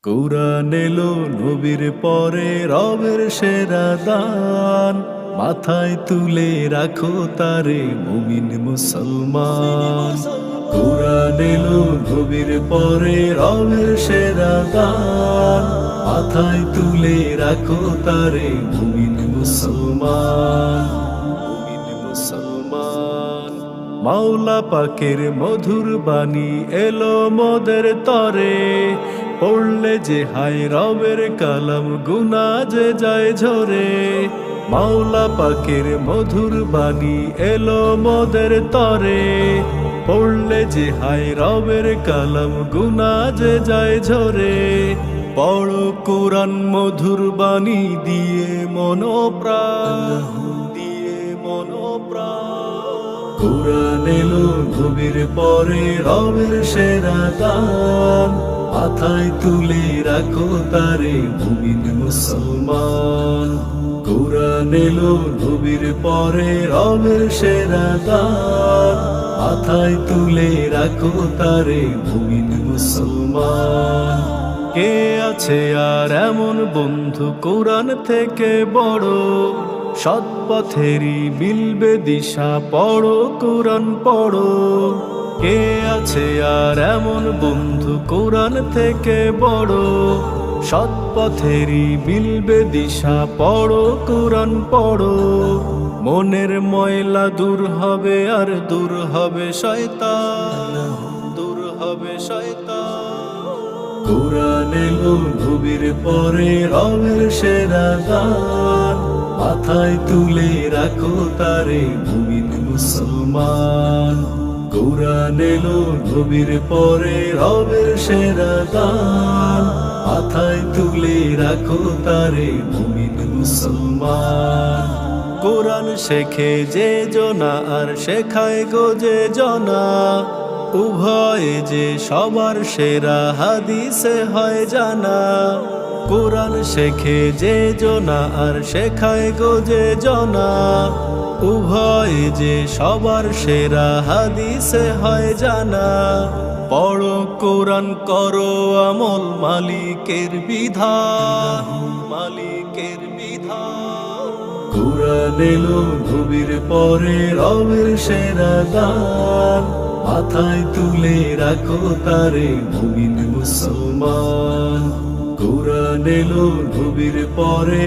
কুরআন এলো নবীর পরে রবের সেরা দান, মাথায় তুলে রাখো তারে মুমিন মুসলমান। কুরআন এলো নবীর পরে রবের সেরা দান, মাথায় তুলে রাখো তারে মুমিন মুসলমান। মুমিন মুসলমান, মাওলা পাকের মধুর বাণী এলো মোদের তরে, পড়লে যে হায় রবের কালাম গুনাহ যে যায় ঝরে। মাওলা পাকের মধুর বাণী এলো মোদের তরে, পড়লে যে হায় রবের কালাম গুনাহ যে যায় ঝরে। পড়ো কুরআন মধুর বাণী দিয়ে মনোপ্রাণ, দিয়ে মনোপ্রাণ। কুরআন এলো নবীর পরে রবের সেরা দান, মাথায় তুলে রাখো তারে মুমিন মুসলমান। কুরআন এলো নবীর পরে রবের সেরা দান, মাথায় তুলে রাখো তারে মুমিন মুসলমান। কে আছে আর এমন বন্ধু কুরআন থেকে বড়, সৎ পথেরই মিলবে দিশা পড়ো কুরআন পড়ো। কে আছে আর এমন বন্ধু কুরআন থেকে বড়, সৎ পথেরই মিলবে দিশা পড়ো কুরআন পড়ো। মনের ময়লা দূর হবে আর দূর হবে শয়তান, দূর হবে শয়তান। কুরআন এলো নবীর পরে রবের সেরা দান, মাথায় তুলে রাখো তারে মুমিন মুসলমান। কুরআন এলো নবীর পরে রবের সেরা দান, মাথায় তুলে রাখো তারে মুমিন মুসলমান। কুরআন শেখে যে জনা আর শেখায় গো যে জনা, উভয়ে যে সবার সেরা হাদিসে হয় জানা। কুরআন শেখে যে জনা আর শেখায় গো যে জনা, উভয়ে যে সবার সেরা হাদিসে হয় জানা। পড়ো কুরআন করো আমল মালিকের বিধান, মালিকের বিধান। কুরআন এলো নবীর পরে রবের সেরা দান, মাথায় তুলে রাখো তারে মুমিন মুসলমান। কুরআন এলো নবীর পরে